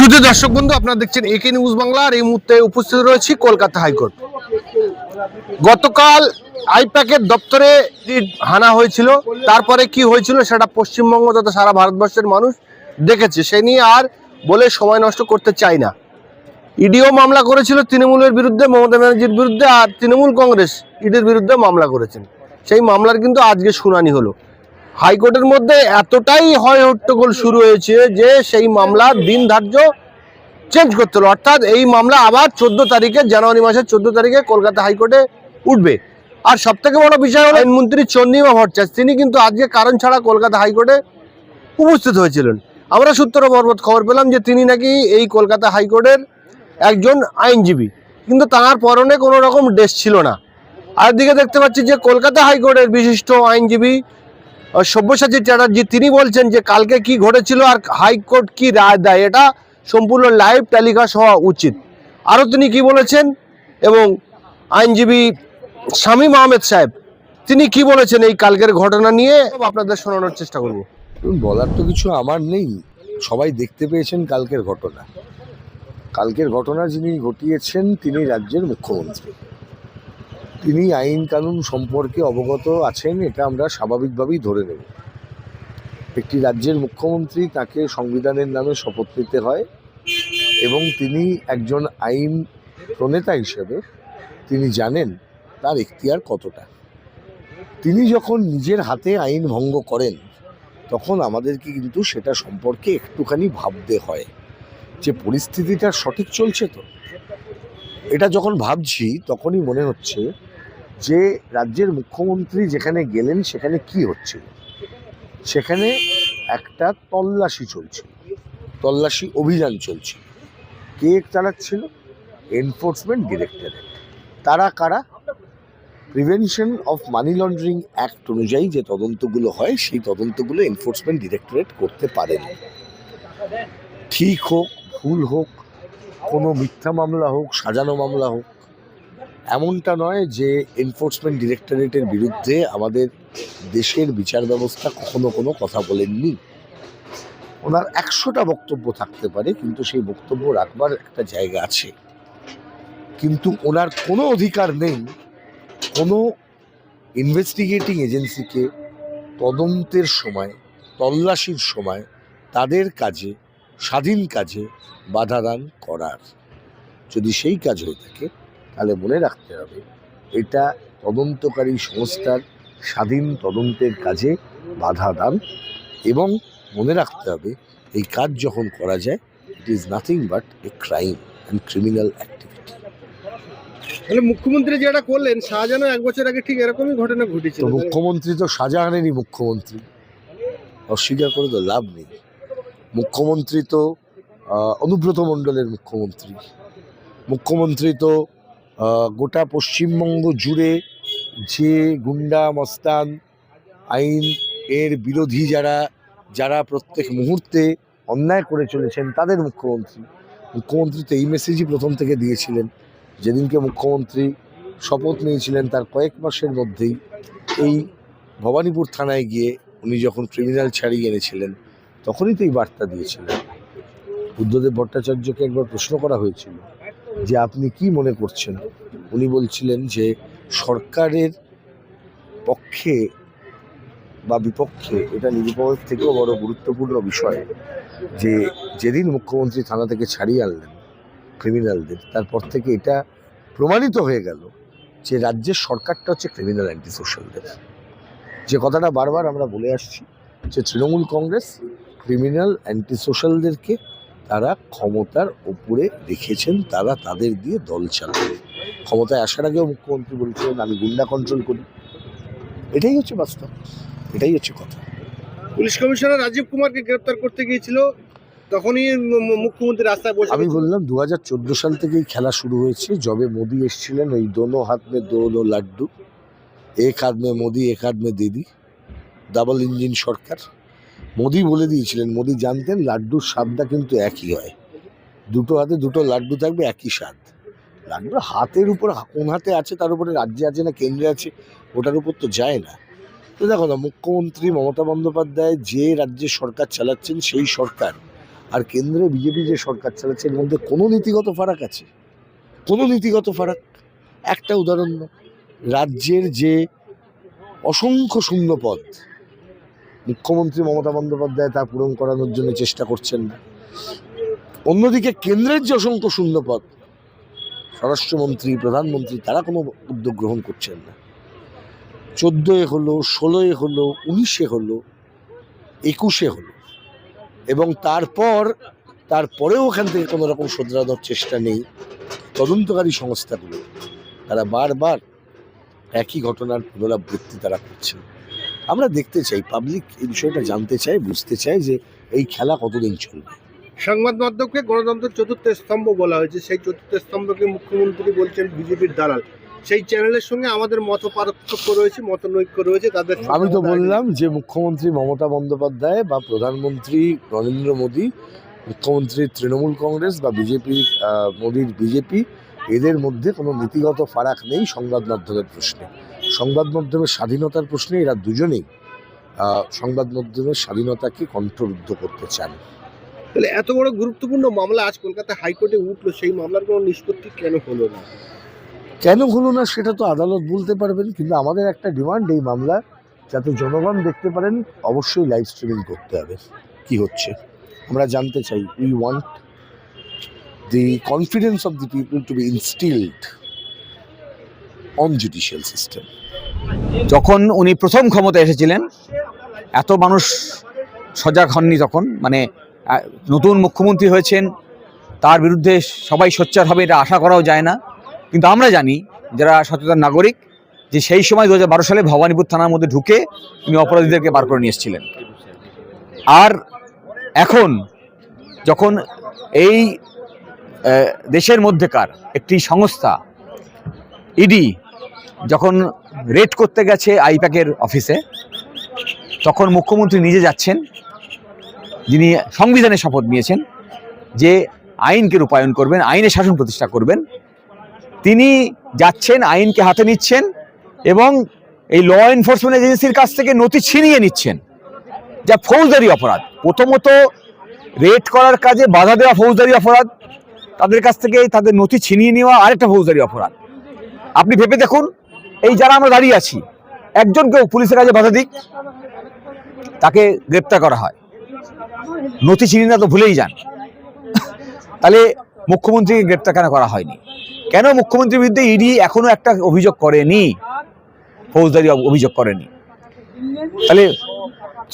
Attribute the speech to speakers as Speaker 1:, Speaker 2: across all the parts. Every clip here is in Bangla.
Speaker 1: শুধু দর্শক বন্ধু, আপনারা দেখছেন একে নিউজ বাংলা। আর এই মুহূর্তে উপস্থিত রয়েছি কলকাতা হাইকোর্ট। গতকাল আইপ্যাকের দপ্তরে হানা হয়েছিল, তারপরে কি হয়েছিল সেটা পশ্চিমবঙ্গ তথা সারা ভারতবর্ষের মানুষ দেখেছে। সে নিয়ে আর বলে সময় নষ্ট করতে চাই না। ইডিও মামলা করেছিল তৃণমূলের বিরুদ্ধে, মমতা ব্যানার্জির বিরুদ্ধে, আর তৃণমূল কংগ্রেস ইডির বিরুদ্ধে মামলা করেছেন। সেই মামলার কিন্তু আজকে শুনানি হলো। হাইকোর্টের মধ্যে এতটাই হয় হট্টগোল শুরু হয়েছে যে সেই মামলার দিন ধার্য চেঞ্জ করতে হলো। অর্থাৎ এই মামলা আবার 14 তারিখে, জানুয়ারি মাসের 14 তারিখে কলকাতা হাইকোর্টে উঠবে। আর সব থেকে বড় বিষয় হলো আইনমন্ত্রী চন্দ্রিমা ভট্টাচার্য, তিনি কিন্তু আজকে কারণ ছাড়া কলকাতা হাইকোর্টে উপস্থিত হয়েছিলেন। আমরা সূত্র মারফত খবর পেলাম যে তিনি নাকি এই কলকাতা হাইকোর্টের একজন আইনজীবী, কিন্তু তার পরনে কোনো রকম ড্রেস ছিল না। আর দিকে দেখতে পাচ্ছি যে কলকাতা হাইকোর্টের বিশিষ্ট আইনজীবী সব্যসাচী চ্যাটার্জি, তিনি বলছেন যে কালকে কি ঘটেছিল আর হাইকোর্ট কি রায় দেয় এটা সম্পূর্ণ লাইভ টেলিকাস্ট হওয়া উচিত। আরও তিনি কি বলেছেন, এবং আইনজীবী শামীম আহমেদ সাহেব তিনি কি বলেছেন এই কালকের ঘটনা নিয়ে আপনাদের শোনানোর চেষ্টা করব।
Speaker 2: বলার তো কিছু আমার নেই, সবাই দেখতে পেয়েছেন কালকের ঘটনা। কালকের ঘটনা যিনি ঘটিয়েছেন তিনি রাজ্যের মুখ্যমন্ত্রী। তিনি আইন কানুন সম্পর্কে অবগত আছেন, এটা আমরা স্বাভাবিকভাবেই ধরে নেব। একটি রাজ্যের মুখ্যমন্ত্রী, তাকে সংবিধানের নামে শপথ নিতে হয়, এবং তিনি একজন আইন প্রণেতা হিসেবে তিনি জানেন তার এখতিয়ার কতটা। তিনি যখন নিজের হাতে আইন ভঙ্গ করেন তখন আমাদেরকে কিন্তু সেটা সম্পর্কে একটুখানি ভাবতে হয় যে পরিস্থিতিটা সঠিক চলছে তো। এটা যখন ভাবছি তখনই মনে হচ্ছে যে রাজ্যের মুখ্যমন্ত্রী যেখানে গেলেন সেখানে কি হচ্ছিল। সেখানে একটা তল্লাশি চলছিল, তল্লাশি অভিযান চলছিল। কে চালাচ্ছিল? Enforcement directorate. তারা কারা? Prevention of money laundering act অনুযায়ী যে তদন্তগুলো হয় সেই তদন্তগুলো এনফোর্সমেন্ট ডিরেক্টরেট করতে পারেন। ঠিক হোক, ভুল হোক, কোনো মিথ্যা মামলা হোক, সাজানো মামলা হোক, এমনটা নয় যে এনফোর্সমেন্ট ডিরেক্টরেটের বিরুদ্ধে আমাদের দেশের বিচার ব্যবস্থা কখনো কোনো কথা বলেননি। ওনার 100টা বক্তব্য থাকতে পারে, কিন্তু সেই বক্তব্য রাখবার একটা জায়গা আছে। কিন্তু ওনার কোনো অধিকার নেই কোনো ইনভেস্টিগেটিং এজেন্সিকে তদন্তের সময়, তল্লাশির সময় তাদের কাজে, স্বাধীন কাজে বাধা দান করার। যদি সেই কাজ হয়ে থাকে তাহলে মনে রাখতে হবে এটা তদন্তকারী সংস্থার স্বাধীন তদন্তের কাজে বাধা দান, এবং মনে রাখতে হবে এই কাজ যখন করা যায় it is nothing but a crime and criminal activity.
Speaker 1: তাহলে মুখ্যমন্ত্রী যেটা করলেন, শাহজাহানও 1 বছর আগে ঠিক এরকমই ঘটনা ঘটেছিল।
Speaker 2: তো মুখ্যমন্ত্রী তো শাহজাহানেরই মুখ্যমন্ত্রী, অস্বীকার করে তো লাভ নেই। মুখ্যমন্ত্রী তো অনুব্রত মণ্ডলের মুখ্যমন্ত্রী। মুখ্যমন্ত্রী তো গোটা পশ্চিমবঙ্গ জুড়ে যে গুন্ডা মস্তান, আইন এর বিরোধী যারা প্রত্যেক মুহূর্তে অন্যায় করে চলেছেন তাদের মুখ্যমন্ত্রী। মুখ্যমন্ত্রী তো এই মেসেজই প্রথম থেকে দিয়েছিলেন। যেদিনকে মুখ্যমন্ত্রী শপথ নিয়েছিলেন তার কয়েক মাসের মধ্যেই এই ভবানীপুর থানায় গিয়ে উনি যখন ক্রিমিনাল ছাড়িয়ে এনেছিলেন তখনই তো এই বার্তা দিয়েছিলেন। বুদ্ধদেব ভট্টাচার্যকে একবার প্রশ্ন করা হয়েছিল যে আপনি কি মনে করছেন, উনি বলছিলেন যে সরকারের পক্ষে বা বিপক্ষে এটা নিরূপণের থেকেও বড় গুরুত্বপূর্ণ বিষয় যে যেদিন মুখ্যমন্ত্রী থানা থেকে ছাড়িয়ে আনলেন ক্রিমিনালদের, তারপর থেকে এটা প্রমাণিত হয়ে গেল যে রাজ্যের সরকারটা হচ্ছে ক্রিমিনাল অ্যান্টি সোশ্যালদের। যে কথাটা বারবার আমরা বলে আসছি যে তৃণমূল কংগ্রেস ক্রিমিনাল অ্যান্টি সোশ্যালদেরকে তারা ক্ষমতার উপরে রেখেছেন, তারা তাদের দিয়ে দল চালাবে। ক্ষমতায় আসার আগেও মুখ্যমন্ত্রী বলছিলেন আমি গুন্ডা কন্ট্রোল করি। এটাই হচ্ছে বাস্তব, এটাই হচ্ছে কথা।
Speaker 1: পুলিশ কমিশনার রাজীব কুমারকে গ্রেপ্তার করতে গিয়েছিল, তখনই মুখ্যমন্ত্রী রাস্তায় বসে।
Speaker 2: আমি বললাম 2014 সাল থেকেই খেলা শুরু হয়েছে। যবে মোদি এসেছিলেন ওই দোনো হাত মে দোনো লাড্ডু, এক হাত মে মোদি এক হাত মে দিদি, ডাবল ইঞ্জিন সরকার। মোদি বলে দিয়েছিলেন, মোদি জানতেন লাড্ডুর স্বাদটা কিন্তু একই হয়, দুটো হাতে দুটো লাড্ডু থাকবে একই স্বাদ। লাড্ডুর হাতের উপর কোন হাতে আছে তার উপরে রাজ্যে আছে না কেন্দ্রে আছে ওটার উপর তো যায় না। তো দেখো না, মুখ্যমন্ত্রী মমতা বন্দ্যোপাধ্যায় যে রাজ্যের সরকার চালাচ্ছেন সেই সরকার আর কেন্দ্রে বিজেপি যে সরকার চালাচ্ছে এর মধ্যে কোনো নীতিগত ফারাক আছে? কোনো নীতিগত ফারাক? একটা উদাহরণ দাও। রাজ্যের যে অসংখ্য শূন্য পদ, মুখ্যমন্ত্রী মমতা বন্দ্যোপাধ্যায় তা পূরণ করানোর জন্য চেষ্টা করছেন না। অন্যদিকে কেন্দ্রের যে অসংখ্য শূন্য পদ, স্বরাষ্ট্রমন্ত্রী, প্রধানমন্ত্রী তারা কোনো উদ্যোগ গ্রহণ করছেন না। 14 হলো, 16 হলো, 19 হলো, 21 হলো, এবং তারপরেও ওখান থেকে কোনো রকম শোধরানোর চেষ্টা নেই। তদন্তকারী সংস্থাগুলো তারা বারবার একই ঘটনার পুনরাবৃত্তি তারা করছে। আমরা দেখতে চাই, পাবলিক এই বিষয়টা জানতে চায়, বুঝতে চায় যে এই খেলা কতদিন চলবে।
Speaker 1: সংবাদ মাধ্যমকে গণতন্ত্রের চতুর্থ স্তম্ভ বলা হয়েছে, সেই চতুর্থ স্তম্ভকে মুখ্যমন্ত্রী বলছেন বিজেপির দালাল। সেই চ্যানেলের সঙ্গে আমাদের মত পার্থক্য রয়েছে, মতনৈক্য রয়েছে। তাদের
Speaker 2: আমি তো বললাম যে মুখ্যমন্ত্রী মমতা বন্দ্যোপাধ্যায় বা প্রধানমন্ত্রী নরেন্দ্র মোদী, মুখ্যমন্ত্রী তৃণমূল কংগ্রেস বা মোদীর বিজেপি, এদের মধ্যে কোনো নীতিগত ফারাক নেই সংবাদ মাধ্যমের প্রশ্নে। সংবাদ মাধ্যমের স্বাধীনতার প্রশ্নে এরা দুজনেই সংবাদ মাধ্যমের স্বাধীনতাকে কণ্ঠরুদ্ধ করতে চান।
Speaker 1: তাহলে এত বড় গুরুত্বপূর্ণ মামলা আজ কলকাতা হাইকোর্টে উঠলো, সেই মামলার কোনো নিষ্পত্তি কেন হলো না?
Speaker 2: কেন হলো না সেটা তো আদালত বলতে পারবেন, কিন্তু আমাদের একটা ডিমান্ড, এই মামলা যাতে জনগণ দেখতে পারেন অবশ্যই লাইভ স্ট্রিমিং করতে হবে কি হচ্ছে। আমরা জানতে চাই, we want the confidence of the people to be instilled on judicial system.
Speaker 3: যখন উনি প্রথম ক্ষমতা এসেছিলেন এত মানুষ সজাগ হননি তখন, মানে নতুন মুখ্যমন্ত্রী হয়েছেন, তার বিরুদ্ধে সবাই সোচ্চার হবে এটা আশা করাও যায় না। কিন্তু আমরা জানি যারা সচেতন নাগরিক যে সেই সময় 2012 সালে ভবানীপুর থানার মধ্যে ঢুকে উনি অপরাধীদেরকে বার করে নিয়ে এসেছিলেন। আর এখন যখন এই দেশের মধ্যেকার একটি সংস্থা ইডি যখন রেড করতে গেছে আইপ্যাকের অফিসে, তখন মুখ্যমন্ত্রী নিজে যাচ্ছেন, যিনি সংবিধানের শপথ নিয়েছেন যে আইনকে রূপায়ণ করবেন, আইনের শাসন প্রতিষ্ঠা করবেন। তিনি যাচ্ছেন, আইনকে হাতে নিচ্ছেন এবং এই ল এনফোর্সমেন্ট এজেন্সির কাছ থেকে নথি ছিনিয়ে নিচ্ছেন, যা ফৌজদারি অপরাধ। প্রথমত রেড করার কাজে বাধা দেওয়া ফৌজদারি অপরাধ, তাদের কাছ থেকে তাদের নথি ছিনিয়ে নেওয়া আরেকটা ফৌজদারি অপরাধ। আপনি ভেবে দেখুন, এই যারা আমরা দাঁড়িয়ে আছি, একজনকেও পুলিশের কাজে বাধা দিক, তাকে গ্রেপ্তার করা হয়, নথি ছিনিয়ে না তো ভুলেই যান। তাহলে মুখ্যমন্ত্রীকে গ্রেপ্তার কেন করা হয়নি? কেন মুখ্যমন্ত্রীর বিরুদ্ধে ইডি এখনো একটা অভিযোগ করেনি, ফৌজদারি অভিযোগ করেনি? তাহলে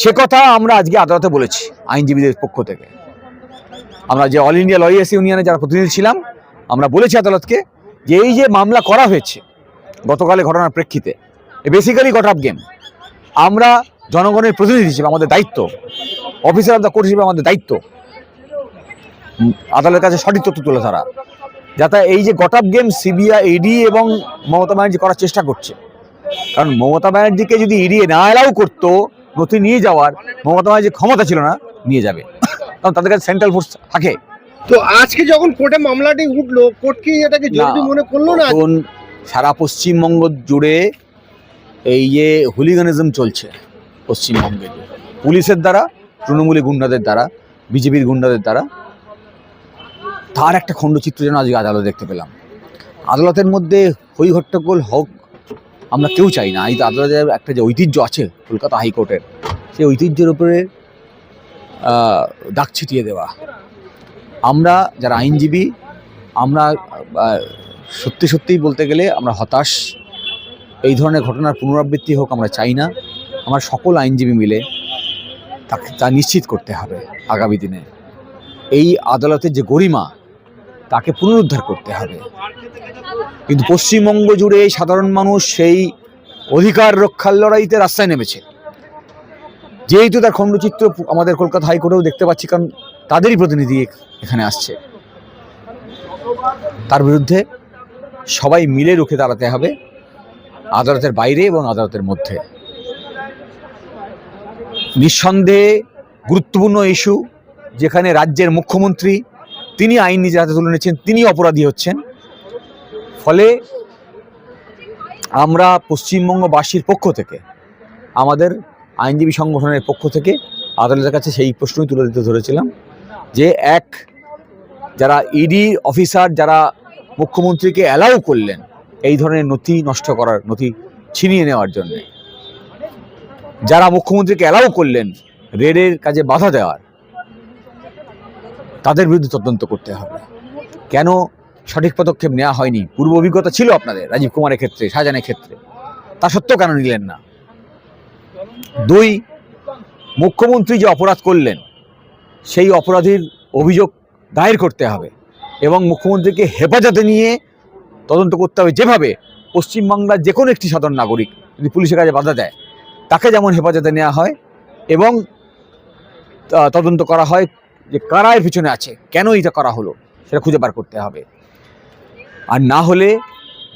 Speaker 3: সে কথা আমরা আজকে আদালতে বলেছি আইনজীবীদের পক্ষ থেকে। আমরা যে অল ইন্ডিয়া লয়ার্স ইউনিয়নে যারা প্রতিনিধি ছিলাম, আমরা বলেছি আদালতকে যে এই যে মামলা করা হয়েছে গতকালের ঘটনার প্রেক্ষিতে, বেসিক্যালি গট আপ গেম। আমরা জনগণের প্রতিনিধি হিসেবে আমাদের দায়িত্ব, অফিসার অফ দ্য কোর্ট হিসেবে আমাদের দায়িত্ব আদালতের কাছে সঠিক তথ্য তুলে ধরা, যাতে এই যে got up game CBI, ED এবং মমতা ব্যানার্জি করার চেষ্টা করছে। কারণ মমতা ব্যানার্জিকে যদি ইডি না অ্যালাউ করতো নথি নিয়ে যাওয়ার, মমতা ব্যানার্জির ক্ষমতা ছিল না নিয়ে যাবে, কারণ তাদের কাছে সেন্ট্রাল ফোর্স থাকে।
Speaker 1: তো আজকে যখন কোর্টে মামলাটি উঠলো, কোর্ট কি এটাকে জরুরি মনে করলো না?
Speaker 3: এখন সারা পশ্চিমবঙ্গ জুড়ে এই যে হুলিগানিজম চলছে পশ্চিমবঙ্গে, পুলিশের দ্বারা, তৃণমূলী গুন্ডাদের দ্বারা, বিজেপির গুন্ডাদের দ্বারা, তার একটা খণ্ডচিত্র যেন আজকে আদালতে দেখতে পেলাম। আদালতের মধ্যে হই হট্টগোল হোক আমরা কেউ চাই না। এই আদালতের একটা যে ঐতিহ্য আছে কলকাতা হাইকোর্টের, সেই ঐতিহ্যের উপরে দাগ ছিটিয়ে দেওয়া। আমরা যারা আইনজীবী, আমরা সত্যি সত্যিই বলতে গেলে আমরা হতাশ। এই ধরনের ঘটনার পুনরাবৃত্তি হোক আমরা চাই না। আমার সকল আইনজীবী মিলে তা নিশ্চিত করতে হবে আগামী দিনে এই আদালতের যে গরিমা তাকে পুনরুদ্ধার করতে হবে। কিন্তু পশ্চিমবঙ্গ জুড়ে সাধারণ মানুষ সেই অধিকার রক্ষার লড়াইতে রাস্তায় নেমেছে। যেহেতু তার খণ্ডচিত্র আমাদের কলকাতা হাইকোর্টেও দেখতে পাচ্ছি, কারণ তাদেরই প্রতিনিধি এখানে আসছে, তার বিরুদ্ধে সবাই মিলে রুখে দাঁড়াতে হবে, আদালতের বাইরে এবং আদালতের মধ্যে। নিঃসন্দেহে গুরুত্বপূর্ণ ইস্যু, যেখানে রাজ্যের মুখ্যমন্ত্রী তিনি আইন নিজের হাতে তুলে নিচ্ছেন, তিনি অপরাধী হচ্ছেন। ফলে আমরা পশ্চিমবঙ্গবাসীর পক্ষ থেকে, আমাদের আইনজীবী সংগঠনের পক্ষ থেকে আদালতের কাছে সেই প্রশ্নই তুলে দিতে ধরেছিলাম যে যারা ইডি অফিসার যারা মুখ্যমন্ত্রীকে অ্যালাউ করলেন এই ধরনের নথি নষ্ট করার, নথি ছিনিয়ে নেওয়ার জন্য, যারা মুখ্যমন্ত্রীকে অ্যালাউ করলেন রেডের কাজে বাধা দেওয়ার, তাদের বিরুদ্ধে তদন্ত করতে হবে। কেন সঠিক পদক্ষেপ নেওয়া হয়নি? পূর্ব অভিজ্ঞতা ছিল আপনাদের রাজীব কুমারের ক্ষেত্রে, শাহজাহানের ক্ষেত্রে, তা সত্ত্বেও কেন নিলেন না? 2, মুখ্যমন্ত্রী যে অপরাধ করলেন সেই অপরাধীর অভিযোগ দায়ের করতে হবে এবং মুখ্যমন্ত্রীকে হেফাজতে নিয়ে তদন্ত করতে হবে। যেভাবে পশ্চিমবাংলার যে কোনো একটি সাধারণ নাগরিক যদি পুলিশের কাজে বাধা দেয় তাকে যেমন হেফাজতে নেওয়া হয় এবং তদন্ত করা হয় যে কারা এর পিছনে আছে, কেন এটা করা হলো সেটা খুঁজে বার করতে হবে। আর না হলে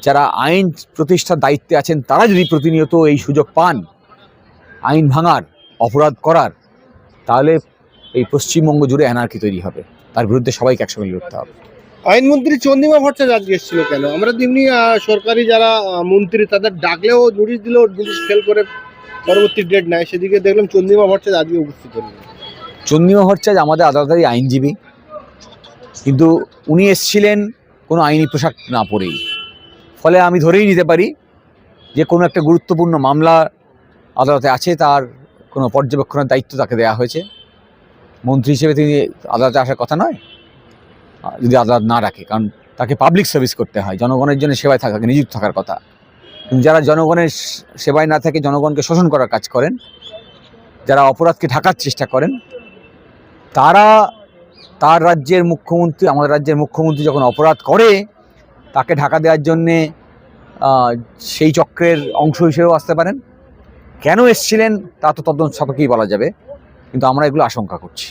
Speaker 3: যারা আইন প্রতিষ্ঠার দায়িত্বে আছেন তারা যদি প্রতিনিয়ত এই সুযোগ পান আইন ভাঙার, অপরাধ করার, তাহলে এই পশ্চিমবঙ্গ জুড়ে অ্যানার্কি তৈরি হবে। তার বিরুদ্ধে সবাইকে একসঙ্গে লড়তে হবে।
Speaker 1: আইনমন্ত্রী চন্দ্রিমা ভট্টাচার্য আজকে এসেছিল কেন? আমরা তেমনি সরকারি যারা মন্ত্রী তাদের ডাকলেও নোটিশ দিলেও নোটিশ ফেল করে পরবর্তী ডেট নেয়, সেদিকে দেখলাম চন্দ্রিমা ভট্টাচার্য আজকে উপস্থিত হলেন।
Speaker 3: চন্দ্রিমা ভট্টাচার্য আমাদের আদালতেরই আইনজীবী, কিন্তু উনি এসেছিলেন কোনো আইনি পোশাক না পরেই। ফলে আমি ধরেই নিতে পারি যে কোনো একটা গুরুত্বপূর্ণ মামলা আদালতে আছে, তার কোনো পর্যবেক্ষণের দায়িত্ব তাকে দেওয়া হয়েছে। মন্ত্রী হিসেবে তিনি আদালতে আসার কথা নয় যদি আদালত না রাখে, কারণ তাকে পাবলিক সার্ভিস করতে হয়, জনগণের জন্য সেবায় তাকে নিযুক্ত থাকার কথা। কিন্তু যারা জনগণের সেবায় না থাকে, জনগণকে শোষণ করার কাজ করেন, যারা অপরাধকে ঢাকার চেষ্টা করেন, তারা তার রাজ্যের মুখ্যমন্ত্রী, আমাদের রাজ্যের মুখ্যমন্ত্রী যখন অপরাধ করে তাকে ঢাকা দেওয়ার জন্যে সেই চক্রের অংশ হিসেবেও আসতে পারেন। কেন এসছিলেন তা তো তদন্ত সাপেক্ষেই বলা যাবে, কিন্তু আমরা এগুলো আশঙ্কা করছি।